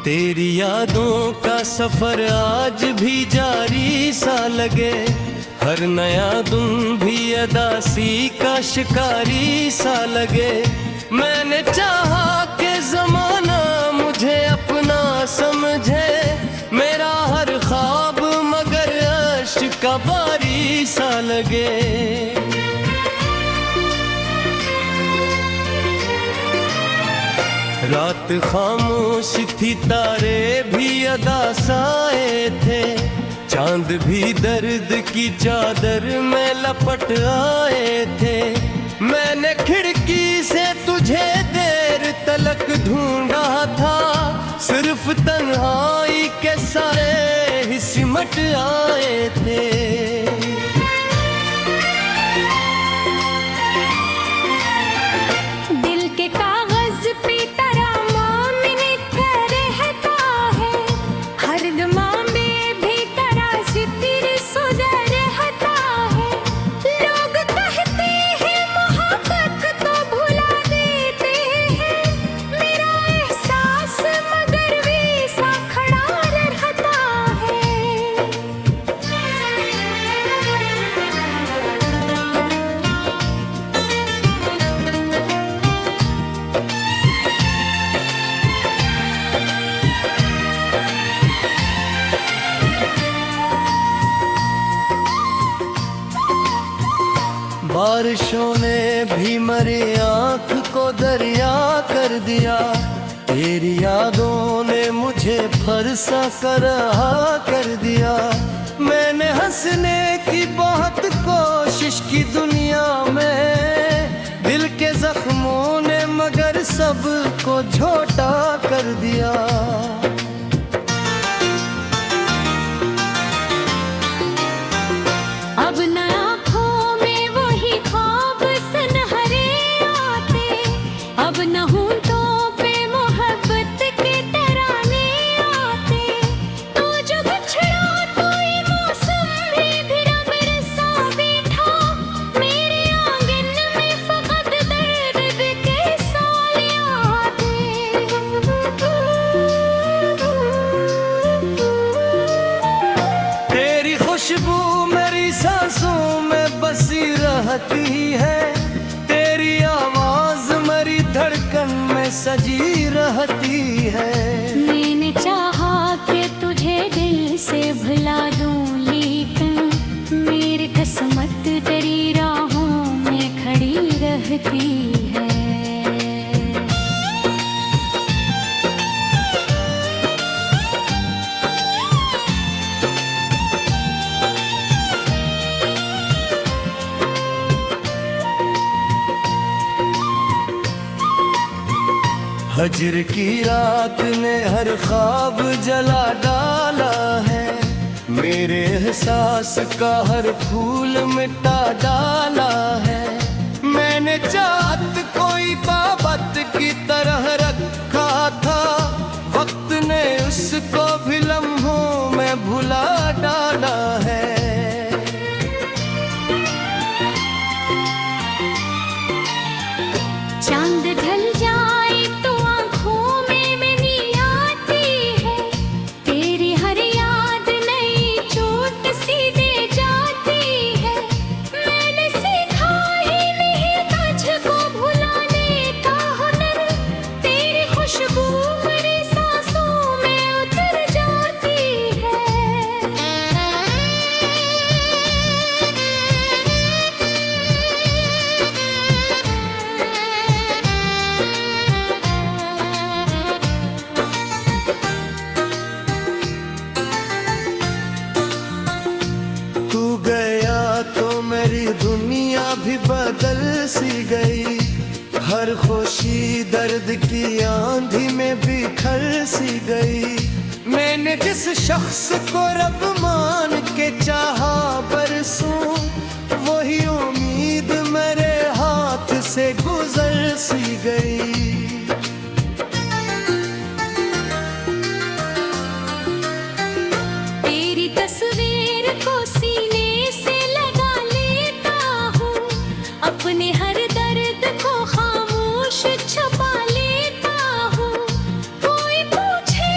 तेरी यादों का सफर आज भी जारी सा लगे, हर नया दिन भी अदा सी का शिकारी सा लगे। मैंने चाहा कि ज़माना मुझे अपना समझे, मेरा हर ख्वाब मगर अश्क का बारी सा लगे। रात खामोश थी, तारे भी अदा साए थे, चांद भी दर्द की चादर में लपट आए थे। मैंने खिड़की से तुझे देर तलक ढूंढा था, सिर्फ तन्हाई के साए ही सिमट आए थे। बारिशों ने भी मेरी आँख को दरिया कर दिया, तेरी यादों ने मुझे फरसा कर रहा कर दिया। मैंने हंसने की बहुत कोशिश की दुनिया में, दिल के जख्मों ने मगर सबको झोटा कर दिया। अब न आँखों में वही ख्वाब सनहरे आते, अब न होंठों पे मोहब्बत के तराने आते। तो जो बिछड़ा कोई मौसम भी बरसा बैठा, मेरे आंगन में फकत दर्द के साले आते। तेरी खुशबू मेरी सांसों में बसी रहती है, तेरी आवाज मेरी धड़कन में सजी रहती है। मैंने चाहा कि तुझे दिल से भुला दूं, लेकिन मेरी किस्मत तेरी राहों में खड़ी रहती है। हजर की रात ने हर ख्वाब जला डाला है, मेरे एहसास का हर फूल मिटा डाला है। मैंने चाहत कोई बाबत की तरह रखा था, वक्त ने उसको भी लम्हों में भुला डाला है। चांद ढल जाए तो आँखों में मैंने आती है, तेरी हर याद नई चोट सी दे जाती है। मैंने सीखा ही नहीं तुझको भुलाने का हुनर, तेरी खुशबू मेरी सांसों में उतर जाती है। तू गया तो मेरी दुनिया भी बदल सी गई, हर खुशी दर्द की आंधी में बिखर सी गई। मैंने जिस शख्स को रब मान के चाहा बरसों, वही उम्मीद मेरे हाथ से गुजर सी गई। तेरी तस्वीर को सीने से लगा लेता हूँ, अपने हर दर्द को खामोश छुपा लेता हूँ। कोई पूछे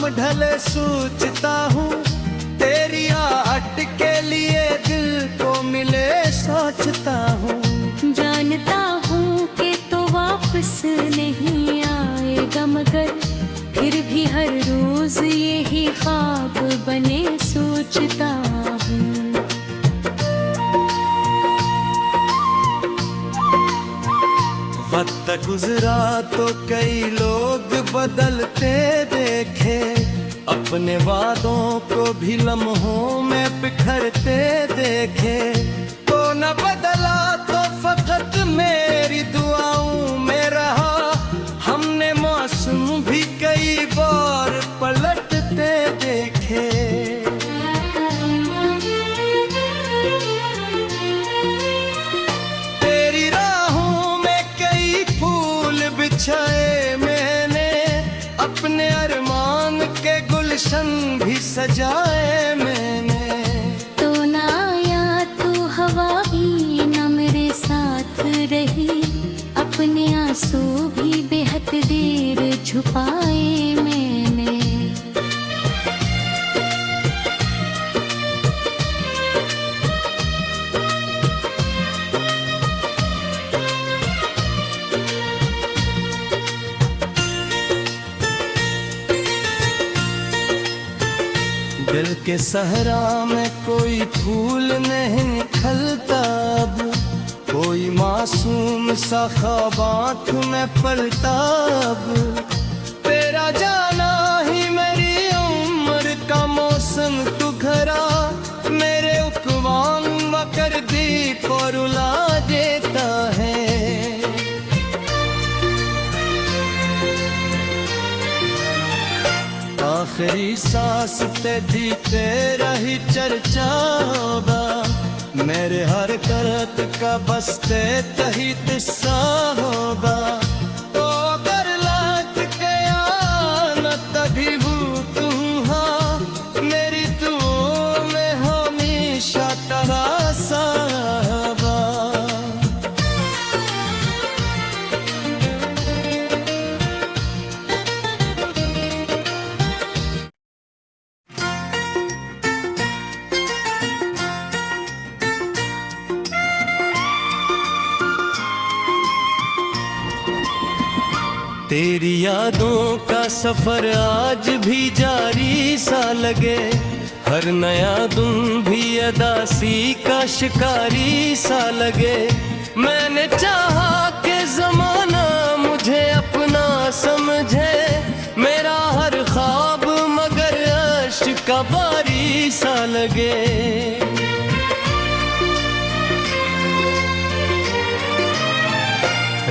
ढले सोचता हूँ, तेरी आहट के लिए दिल को मिले सोचता हूँ। जानता हूँ कि तो वापस नहीं आएगा, मगर फिर भी हर रोज यही ख्वाब बने सोचता हूँ। वक्त गुजरा तो कई लोग बदलते देखे, अपने वादों को भी लम्हों में बिखरते देखे। तो न बदला तो फकत मेरी दुआओं में रहा, हमने मौसम भी कई बार पलटते देखे। तेरी राहों में कई फूल बिछाए मैंने, अपने अरमान के गुलशन भी सजाए मैंने। तो ना आया तू हवा भी न मेरे साथ रही, अपने आंसू भी बेहद देर छुपाए मैंने। दिल के सहरा में कोई फूल नहीं खिलता अब, कोई मासूम सा ख्वाब आँख में पलता अब। तेरा जाना ही मेरी उम्र का मौसम तू घरा, मेरे उपवाम मकर दीप और रुला देता है। आखिरी सांस तेरी तेरा ही चर्चा होगा, मेरे हर करत का बस तेरा ही किस्सा होगा। तो अगर लौट के आना तभी भूलूं, हाँ मेरी दुआओं में हमेशा तेरा साहबा। तेरी यादों का सफर आज भी जारी सा लगे, हर नया दिन भी अदासी का शिकारी सा लगे। मैंने चाहा कि जमाना मुझे अपना समझे, मेरा हर ख्वाब मगर अश्क का बारी सा लगे।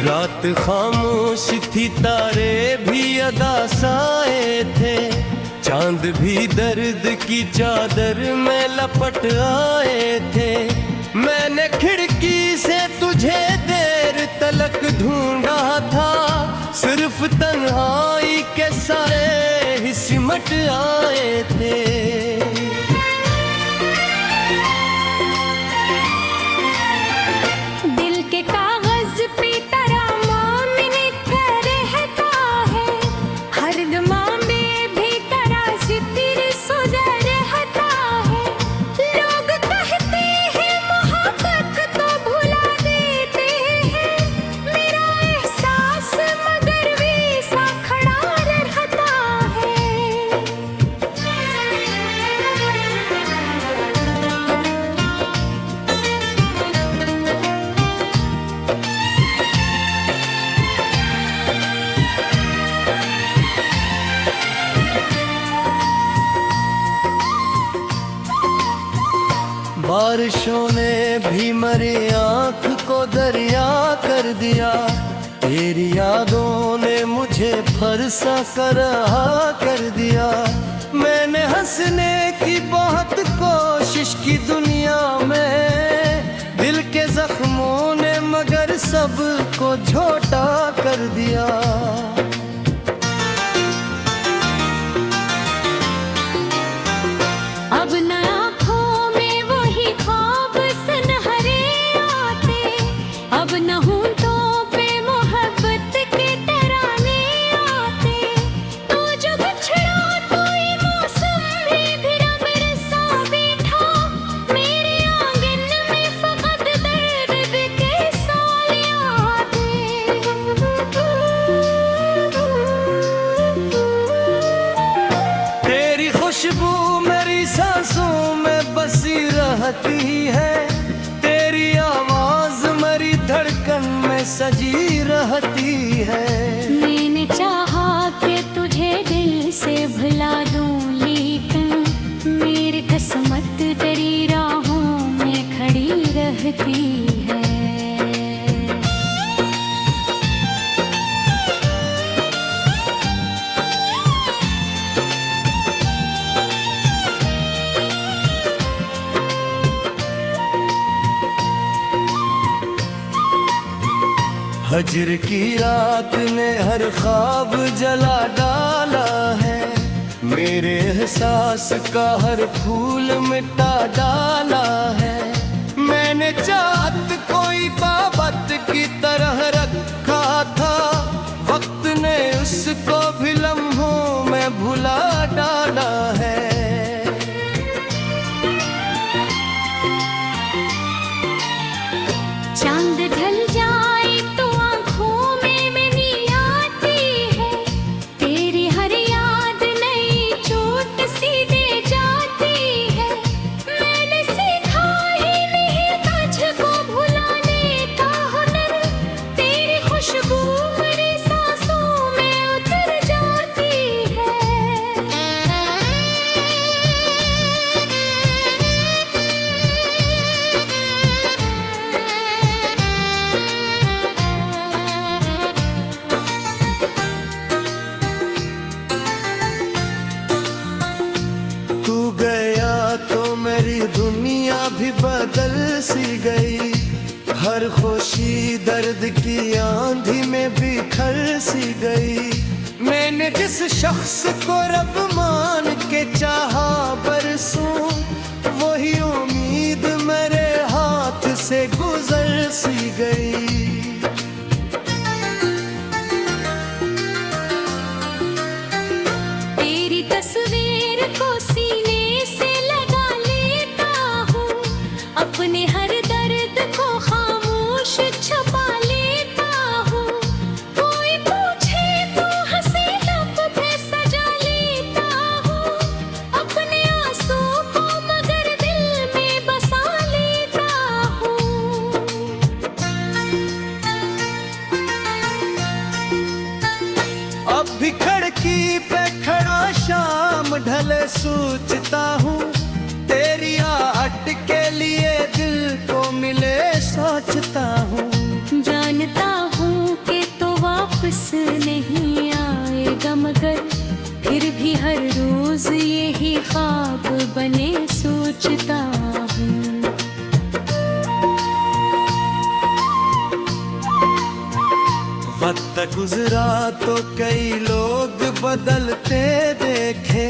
रात खामोश थी, तारे भी अदासाए थे, चांद भी दर्द की चादर में लपट आए थे। मैंने खिड़की से तुझे देर तलक ढूंढा था, सिर्फ तन्हाई के साए ही सिमट आए थे। दिल के कागज पे तेरा नाम लिखा रहता है, हर दमा में भी तेरा जिक्र सुधा रहता है। लोग कहते हैं मोहब्बत तो भुला देते हैं, मेरा एहसास मगर वैसा खड़ा रहता है। बारिशों ने भी मेरी आँख को दरिया कर दिया, तेरी यादों ने मुझे फरसा कर रहा कर दिया। मैंने हंसने की बहुत कोशिश की दुनिया में, दिल के जख्मों ने मगर सबको झोटा कर दिया। अब न आँखों में वही ख्वाब सनहरे आते, अब न होंठों पे मोहब्बत के तराने आते। तो जो बिछड़ा तो खुशबू मेरी सांसों में बसी रहती है, तेरी आवाज मेरी धड़कन में सजी रहती है। मैंने चाहा कि तुझे दिल से भुला दूं, लेकिन मेरी किस्मत तेरी राहों में खड़ी रहती है। हजर की रात ने हर ख्वाब जला डाला है, मेरे एहसास का हर फूल मिटा डाला है। मैंने चाहत कोई बाबत की तरह रखा था, वक्त ने उसको भी लम्हों में भुला डाला है। चांद ढल जाए तो आंखों में मैंने आती है, तेरी हर याद नई चोट सी दे जाती है। मैंने सीखा ही नहीं तुझको भुलाने का हुनर, तेरी खुशबू मेरी सांसों में उतर जाती है। तू गया तो मेरी दुनिया भी बदल सी गई, हर खुशी दर्द की आंधी में बिखर सी गई। मैंने जिस शख्स को रब मान के चाहा बरसों, वही उम्मीद मेरे हाथ से गुजर सी गई। तेरी तस्वीर को सीने से लगा लेता हूँ, अपने हर दर्द को खामोश छुपा लेता हूँ। कोई पूछे तो हंसी लब पे सजा लेता हूँ, अपने आंसू को मगर दिल में बसा लेता हूँ। अब भी खिड़की पे खड़ा शाम ढले सोचता हूँ, तेरी आहट के लिए दिल को मिले सोचता हूँ। जानता हूँ कि तो वापस नहीं आएगा, मगर फिर भी हर रोज यही ख्वाब बने सोचता हूँ। वक्त गुजरा तो कई लोग बदलते देखे,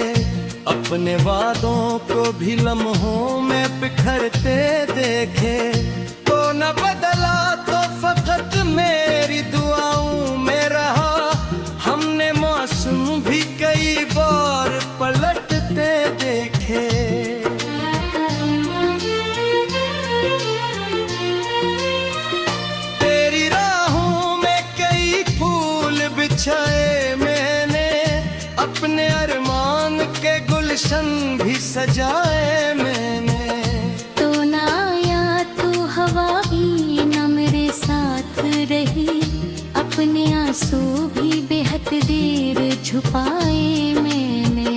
अपने वादों को भी लम्हों में बिखरते देखे। तो न बदला तो फकत मेरी दुआओं में रहा, हमने मौसम भी कई बार पलटते देखे। तेरी राहों में कई फूल बिछाए मैंने, अपने अरमान के गुलशन भी सजाए मैंने। तो ना आया तू हवा ही न मेरे साथ रही, अपने आंसू भी बेहद देर छुपाए मैंने।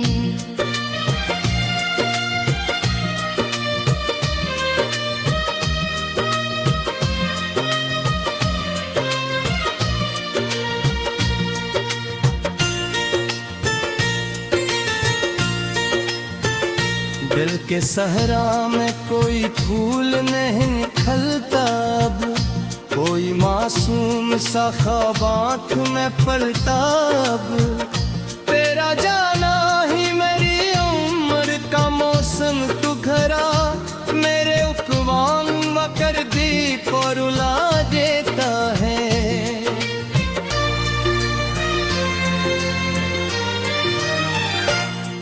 दिल के सहरा में कोई फूल नहीं खिलता अब, कोई मासूम सा ख्वाब आँख में पलता अब। तेरा जाना ही मेरी उम्र का मौसम तू घरा, मेरे उपवाम मकर दीप और रुला देता है।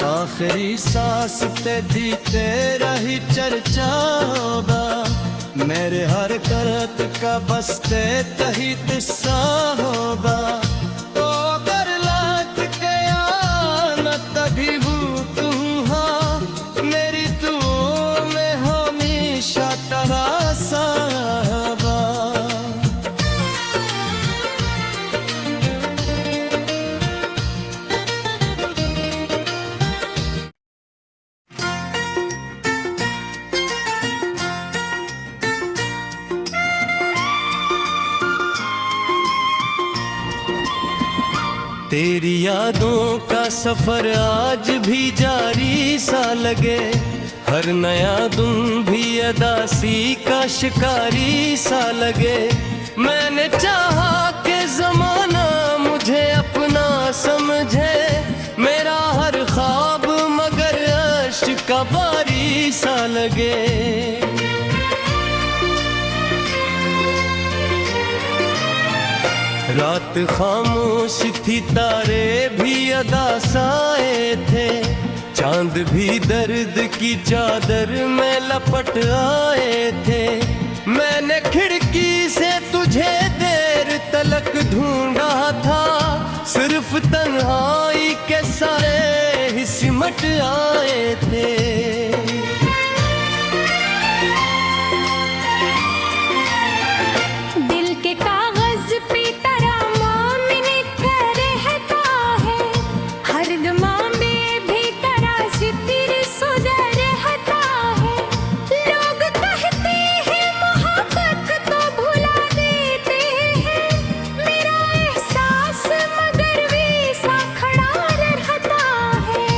आखिरी सांस ते दी तेरा ही चर्चा होगा, मेरे हर करत का बस ते तही किस्सा होगा। तो अगर लाख के आना तभी भूख हाँ तेरी यादों का सफर आज भी जारी सा लगे, हर नया दिन भी अदा सी का शिकारी सा लगे। मैंने चाहा कि जमाना मुझे अपना समझे, मेरा हर ख्वाब मगर अश्क का बारी सा लगे। रात खामोश थी, तारे भी अदा साए थे, चांद भी दर्द की चादर में लपट आए थे। मैंने खिड़की से तुझे देर तलक ढूंढा था, सिर्फ तन्हाई के साए ही सिमट आए थे। दिल के कागज पे तेरा नाम लिखा रहता है, हर दुआ में भी तेरा जिक्र सुधा रहता है। लोग कहते हैं मोहब्बत तो भुला देते हैं, मेरा एहसास मगर वैसा खड़ा रहता है।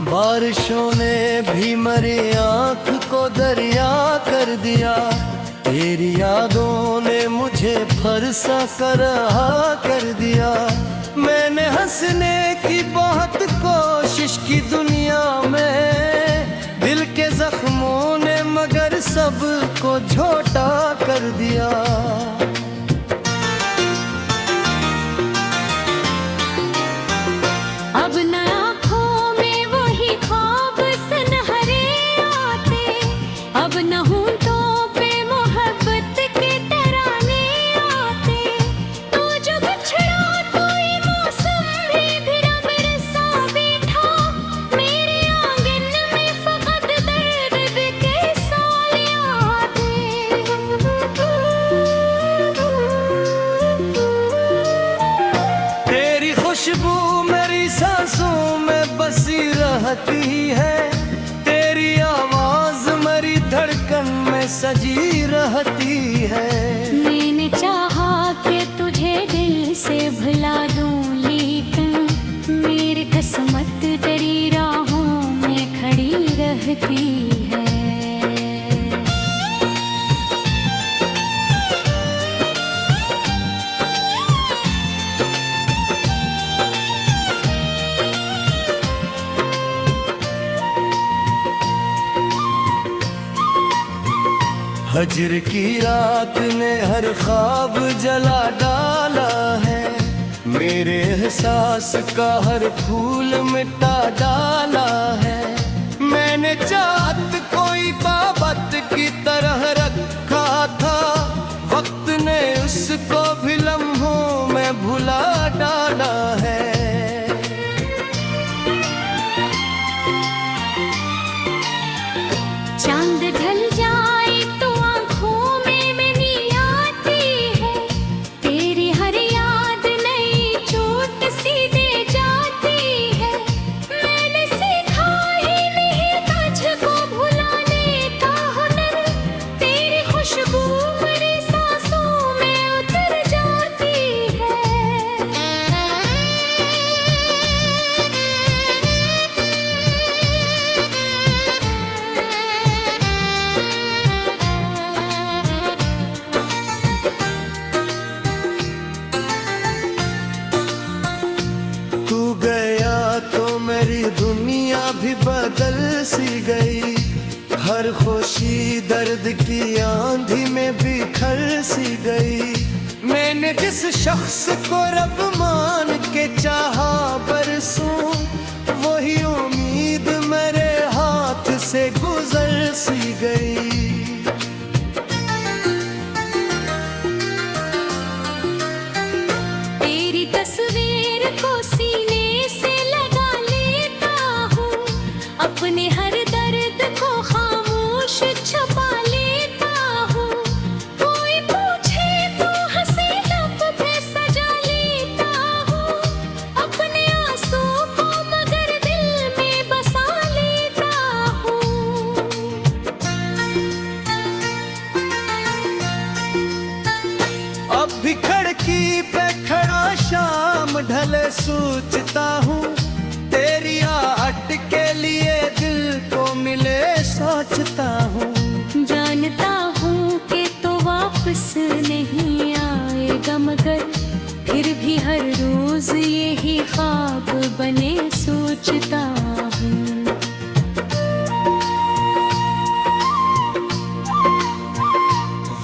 बारिशों ने भी मेरी आँख को दरिया कर दिया, तेरी यादों ने मुझे फरसा कर रहा कर दिया। मैंने हंसने की बहुत कोशिश की दुनिया में, दिल के जख्मों ने मगर सबको झोटा कर दिया। अब न आँखों में वही ख्वाब सनहरे आते, अब न होंठों पे मोहब्बत के तराने आते। तो जो बिछड़ा कोई मौसम भी बरसा बैठा, मेरे आंगन में फकत दर्द के साले आते। तेरी खुशबू मेरी सांसों में बसी रहती है, तेरी आवाज मेरी धड़कन में सजी रहती है। मैंने चाहा कि तुझे दिल से भुला दूं, लेकिन मेरी किस्मत तेरी राहों में खड़ी रहती है। हजर की रात ने हर ख्वाब जला डाला है, मेरे एहसास का हर फूल मिटा डाला है। मैंने चाहत कोई बाबत की तरह रखा था, वक्त ने उसको भी लम्हों में भुला डाला है। चांद ढल जाए तो आँखों में मैंने आती है, तेरी हर याद नई चोट सी दे जाती है। मैंने सीखा ही नहीं तुझको भुलाने का हुनर, तेरी खुशबू मेरी सांसों में उतर जाती है। तू गया तो मेरी दुनिया भी बदल सी गई, हर खुशी दर्द की आंधी में बिखर सी गई। मैंने जिस शख्स को रब मान के चाहा बरसों, वही उम्मीद मेरे हाथ से गुजर सी गई। तेरी तस्वीर को सीने से लगा लेता हूँ, अपने हर दर्द को खामोश छुपा लेता हूँ। कोई पूछे ढले सोचता हूँ, तेरी आहट के लिए दिल को मिले सोचता हूँ। जानता हूँ कि तो वापस नहीं आएगा, मगर फिर भी हर रोज यही ख्वाब बने सोचता हूँ।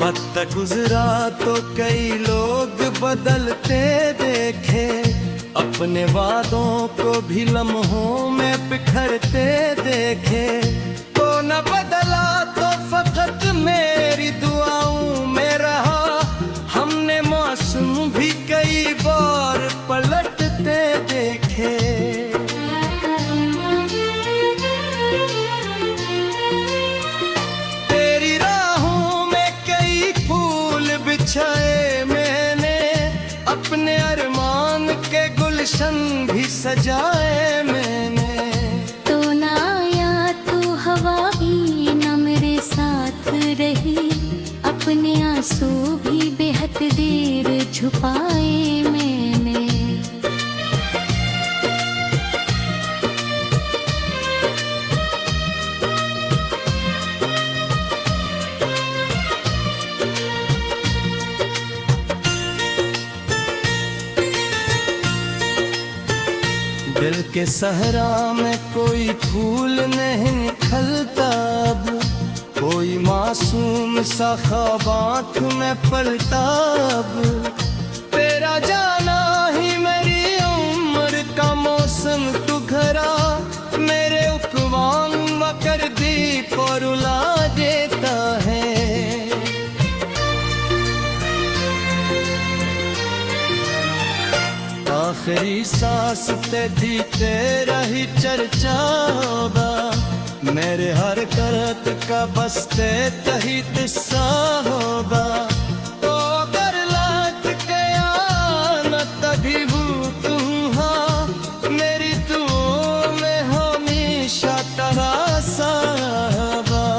वक्त गुजरा तो कई लोग बदलते देखे, अपने वादों को भी लम्हों में बिखरते देखे। तो न बदला तो फकत मेरी दुआओं में रहा, हमने मौसम भी कई बार पलटते देखे। तेरी राहों में कई फूल बिछाए मैंने, अपने अरमान के गुलशन भी सजाए मैंने। तो न आया तू हवा भी न मेरे साथ रही, अपने आंसू भी बेहद देर छुपाए मैंने। दिल के सहरा में कोई फूल नहीं निखलता अब, कोई मासूम सा ख्वाब आँख में पलता अब। तेरा जाना ही मेरी उम्र का मौसम तू घरा, मेरे उपवाम मकर दीप और रुला देता है। आखिरी सांस तेरी तेरा ही चर्चा होगा, मेरे हर करत का बस तेरा ही किस्सा होगा। तो अगर लौट के आना तभी भूख हाँ, मेरी दुआओं में हमेशा तेरा साहबा।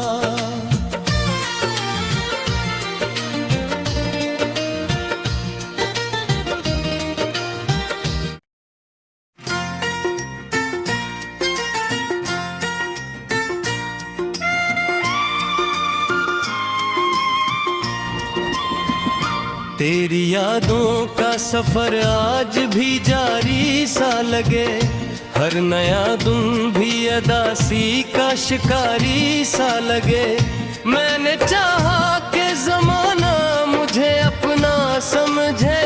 तेरी यादों का सफर आज भी जारी सा लगे, हर नया दिन भी अदासी का शिकारी सा लगे। मैंने चाहा कि जमाना मुझे अपना समझे,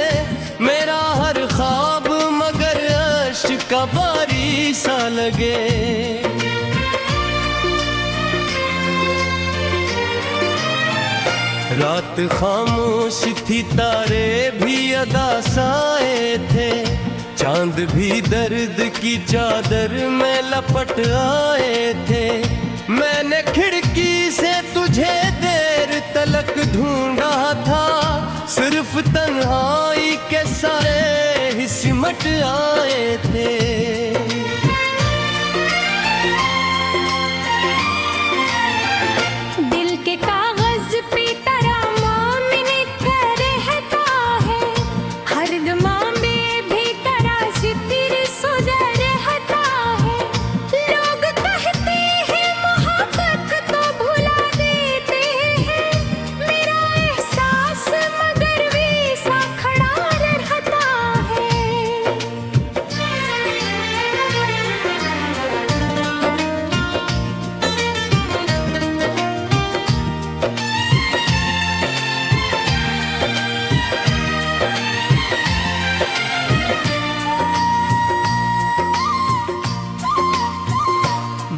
मेरा हर ख्वाब मगर अश्क का बारी सा लगे। रात खामोश थी, तारे भी अदासाए थे, चांद भी दर्द की चादर में लपट आए थे। मैंने खिड़की से तुझे देर तलक ढूंढा था, सिर्फ तन्हाई के साए ही सिमट आए थे। दिल के कागज पे तेरा नाम लिखा रहता है, हर दमा में भी तेरा जिक्र सुधा रहता है। लोग कहते हैं मोहब्बत तो भुला देते हैं, मेरा एहसास मगर वैसा खड़ा रहता है।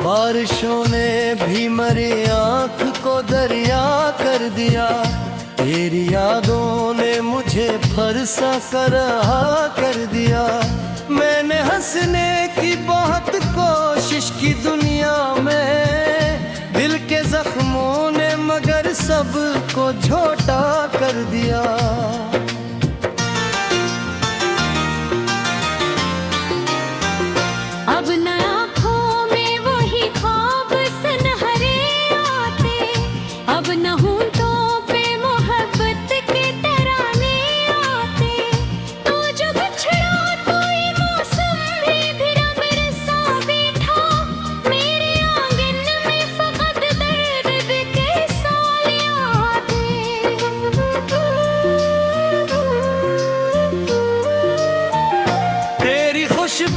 बारिशों ने भी मेरी आँख को दरिया कर दिया, तेरी यादों ने मुझे फरसा कर रहा कर दिया। मैंने हंसने की बहुत कोशिश की दुनिया में, दिल के जख्मों ने मगर सबको झोटा कर दिया। अब न आँखों में वही ख्वाब सनहरे आते, अब न होंठों पे मोहब्बत के तराने आते। तो जो बिछड़ा तो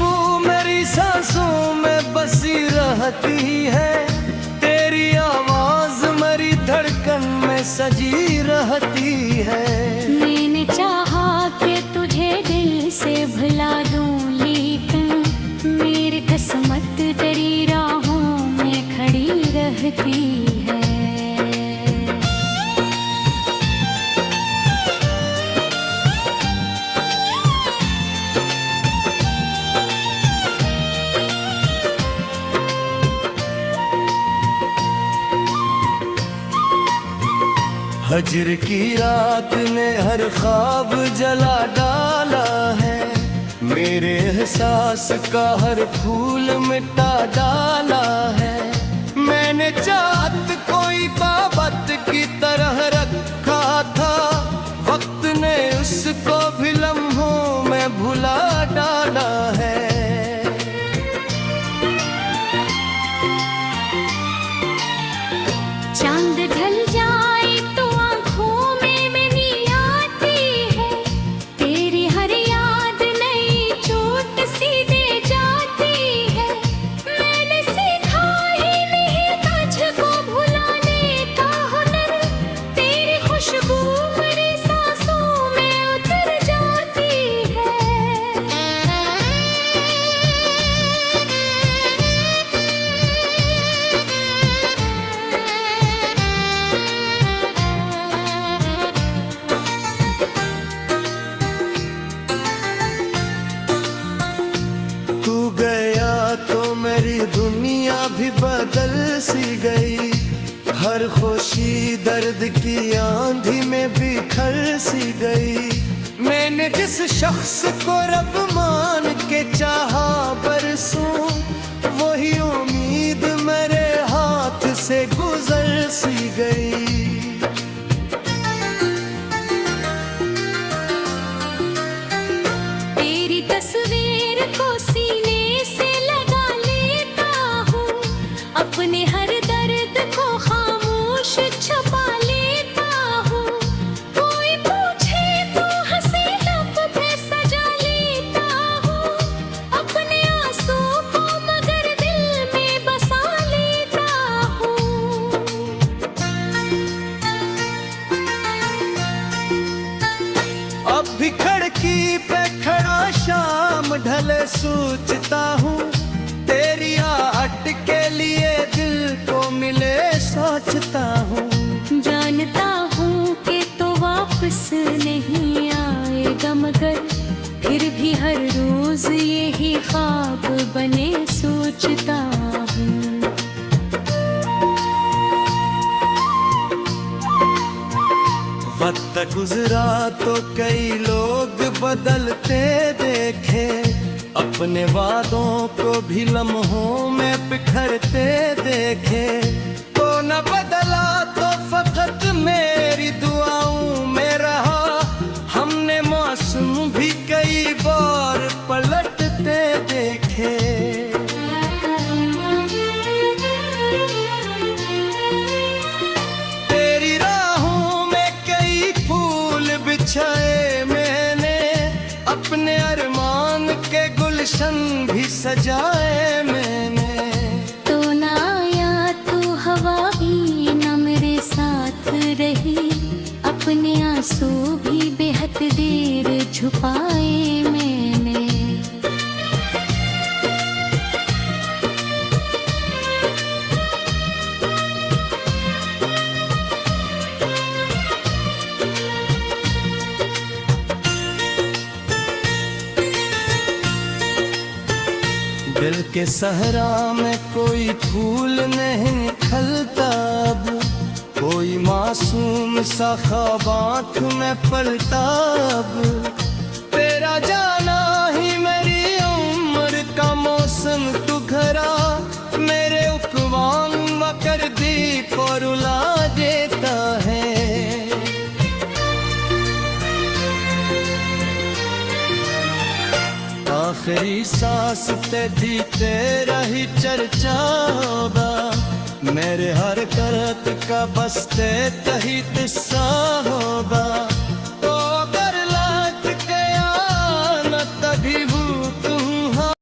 खुशबू मेरी सांसों में बसी रहती है, तेरी आवाज मेरी धड़कन में सजी रहती है। मैंने चाहा कि तुझे दिल से भुला दूं, लेकिन मेरी किस्मत तेरी राहों में खड़ी रहती है। हजर की रात ने हर ख्वाब जला डाला है, मेरे एहसास का हर फूल मिटा डाला है। मैंने चाहत कोई बाबत की तरह रखा था, वक्त ने उसको भी लम्हों में भुला डाला है। चांद ढल जाए तो आंखों में मैंने आती है, तेरी हर याद नई चोट सी दे जाती है। मैंने सीखा ही नहीं तुझको भुलाने का हुनर, तेरी खुशबू मेरी सांसों में उतर जाती है। तू गया तो मेरी दुनिया भी बदल सी गई, हर खुशी दर्द की आंधी में बिखर सी गई। मैंने जिस शख्स को रब मान के चाहा बरसों, वही उम्मीद मेरे हाथ से गुजर सी गई। तेरी तस्वीर को सीने से लगा लेता हूँ, अपने हर दर्द को खामोश छुपा लेता हूँ। कोई पूछे तो हंसी लब पे सजा लेता हूँ, अपने आंसू को मगर दिल में बसा लेता हूँ। अब भी खिड़की पे खड़ा शाम ढले सोचता हूँ, तेरी आहट के लिए दिल को मिले सोचता हूँ। जानता हूँ कि तो वापस नहीं आएगा, मगर फिर भी हर रोज यही ख्वाब बने सोचता हूँ। वक्त गुजरा तो कई लोग बदलते देखे, अपने वादों को भी लम्हों में बिखरते देखे। तो न बदला तो फकत मेरी दुआओं में रहा, हमने मौसम भी कई बार पलटते देखे। तेरी राहों में कई फूल बिछाए मैंने, अपने अरमान के गुलशन भी सजाए मैंने। तो न आया तू हवा भी न मेरे साथ रही, अपने आंसू भी बेहद देर छुपाए मैंने। दिल के सहरा में कोई फूल नहीं खलता अब, कोई मासूम सा ख्वाब आँख में पलता अब। तेरा जाना ही मेरी उम्र का मौसम तू घरा, मेरे उपवाम मकर दीप और रुला देता है। आखिरी सांस तेरी तेरा ही चर्चा होगा, मेरे हर करत का बस तेरा ही किस्सा होगा।